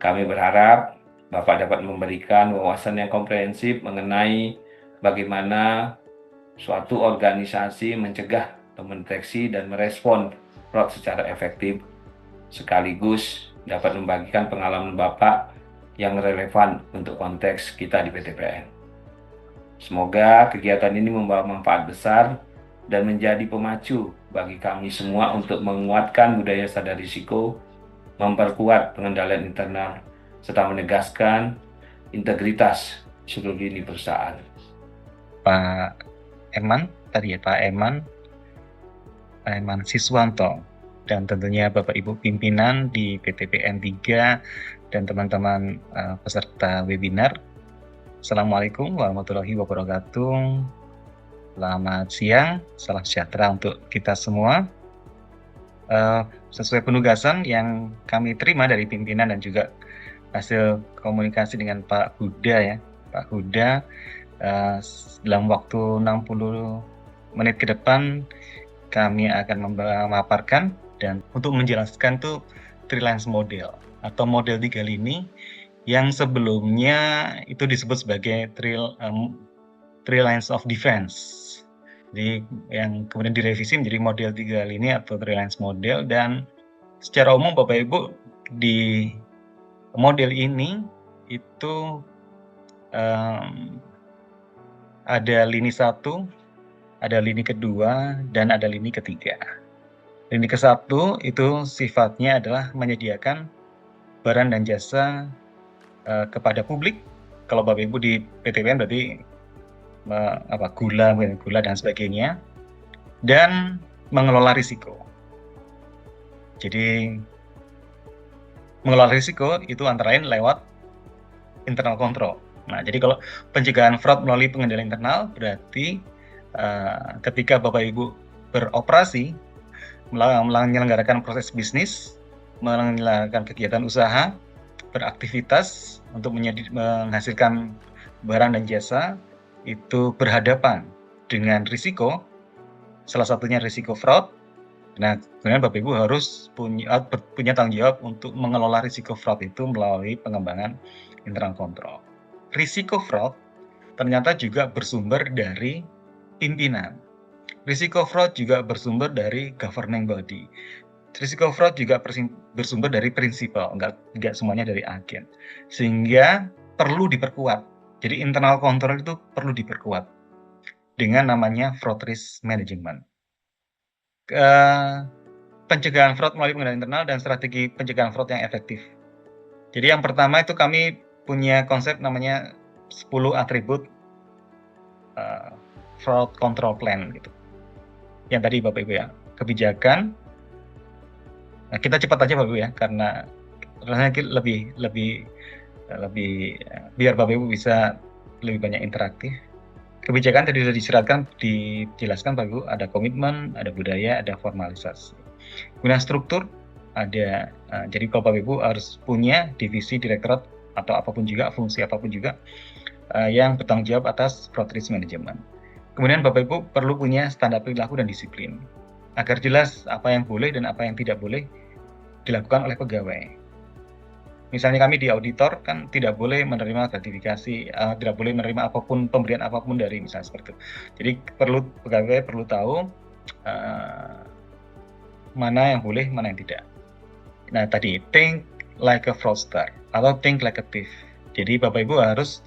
Kami berharap Bapak dapat memberikan wawasan yang komprehensif mengenai bagaimana suatu organisasi mencegah atau mendeteksi dan merespon fraud secara efektif, sekaligus dapat membagikan pengalaman Bapak yang relevan untuk konteks kita di PTPN. Semoga kegiatan ini membawa manfaat besar dan menjadi pemacu bagi kami semua untuk menguatkan budaya sadar risiko, memperkuat pengendalian internal, serta menegaskan integritas seluruh lini perusahaan. Pak Eman, tadi ya Pak Eman Siswanto, dan tentunya Bapak Ibu pimpinan di PTPN 3 dan teman-teman peserta webinar. Assalamualaikum warahmatullahi wabarakatuh. Selamat siang, salam sejahtera untuk kita semua. Sesuai penugasan yang kami terima dari pimpinan dan juga hasil komunikasi dengan Pak Huda ya, Pak Huda, dalam waktu 60 menit ke depan kami akan memaparkan dan untuk menjelaskan tuh three lines model atau model 3 lini yang sebelumnya itu disebut sebagai three lines of defense. Jadi yang kemudian direvisi menjadi model 3 lini atau three lines model, dan secara umum Bapak Ibu di model ini itu ada lini 1, ada lini kedua, dan ada lini ketiga. Lini ke-1 itu sifatnya adalah menyediakan barang dan jasa kepada publik. Kalau Bapak Ibu di PTPN berarti gula dan sebagainya, dan mengelola risiko. Jadi mengelola risiko itu antara lain lewat internal control. Nah, jadi kalau pencegahan fraud melalui pengendalian internal berarti ketika Bapak Ibu beroperasi, menyelenggarakan proses bisnis, menyelenggarakan kegiatan usaha, beraktivitas untuk menghasilkan barang dan jasa, itu berhadapan dengan risiko, salah satunya risiko fraud. Nah, kemudian Bapak Ibu harus punya tanggung jawab untuk mengelola risiko fraud itu melalui pengembangan internal control. Risiko fraud ternyata juga bersumber dari pimpinan. Risiko fraud juga bersumber dari governing body. Risiko fraud juga bersumber dari prinsipal, enggak semuanya dari agen. Sehingga perlu diperkuat. Jadi internal control itu perlu diperkuat dengan namanya fraud risk management. Pencegahan fraud melalui pengendalian internal dan strategi pencegahan fraud yang efektif. Jadi yang pertama itu kami punya konsep namanya 10 atribut fraud control plan gitu. Yang tadi Bapak Ibu ya, kebijakan. Nah, kita cepat aja Bapak Ibu ya, karena rasanya lebih biar Bapak Ibu bisa lebih banyak interaktif. Kebijakan tadi sudah dijelaskan Bapak Ibu, ada komitmen, ada budaya, ada formalisasi. Guna struktur ada, jadi kalau Bapak Ibu harus punya divisi, direktorat atau apapun juga, fungsi apapun juga yang bertanggung jawab atas fraud risk management. Kemudian Bapak Ibu perlu punya standar perilaku dan disiplin agar jelas apa yang boleh dan apa yang tidak boleh dilakukan oleh pegawai. Misalnya kami di auditor kan tidak boleh menerima gratifikasi, tidak boleh menerima apapun, pemberian apapun dari misalnya seperti itu. Jadi pegawai perlu tahu mana yang boleh, mana yang tidak. Nah tadi, think like a fraudster atau think like a thief. Jadi Bapak Ibu harus,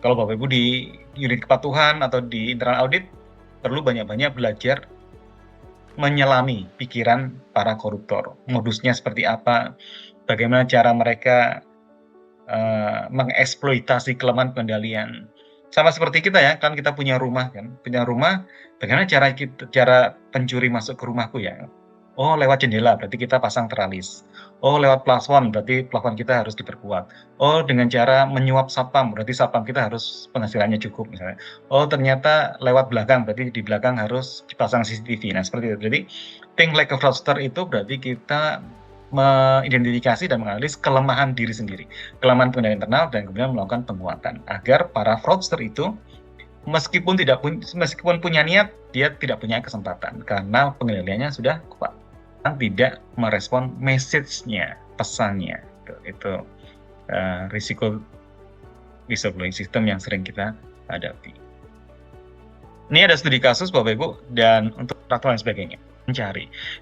kalau Bapak Ibu di unit kepatuhan atau di internal audit, perlu banyak-banyak belajar menyelami pikiran para koruptor. Modusnya seperti apa, bagaimana cara mereka mengeksploitasi kelemahan pengendalian. Sama seperti kita ya, kan kita punya rumah kan, bagaimana cara pencuri masuk ke rumahku ya? Oh, lewat jendela, berarti kita pasang teralis. Oh, lewat plafon, berarti plafon kita harus diperkuat. Oh, dengan cara menyuap satpam, berarti satpam kita harus penghasilannya cukup misalnya. Oh, ternyata lewat belakang, berarti di belakang harus dipasang CCTV. Nah, seperti itu. Jadi, think like a fraudster itu berarti kita mengidentifikasi dan menganalisis kelemahan diri sendiri, kelemahan pengendalian internal, dan kemudian melakukan penguatan agar para fraudster itu meskipun punya niat, dia tidak punya kesempatan karena pengendaliannya sudah kuat, tidak merespon message-nya, pesannya. Itu risiko whistleblowing system yang sering kita hadapi. Ini ada studi kasus Bapak Ibu, dan untuk faktor dan sebagainya.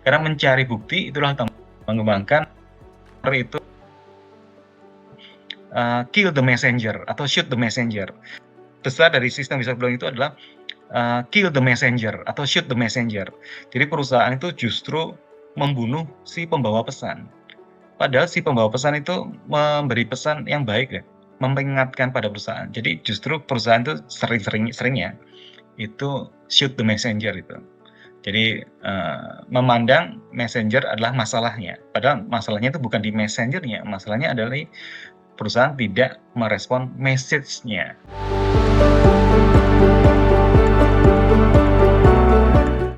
Karena mencari bukti itulah mengembangkan itu kill the messenger atau shoot the messenger. Besar dari sistem whistleblowing itu adalah kill the messenger atau shoot the messenger. Jadi perusahaan itu justru membunuh si pembawa pesan. Padahal si pembawa pesan itu memberi pesan yang baik ya, memperingatkan pada perusahaan. Jadi justru perusahaan itu seringnya itu shoot the messenger itu. Jadi memandang messenger adalah masalahnya. Padahal masalahnya itu bukan di messengernya, masalahnya adalah perusahaan tidak merespon message-nya.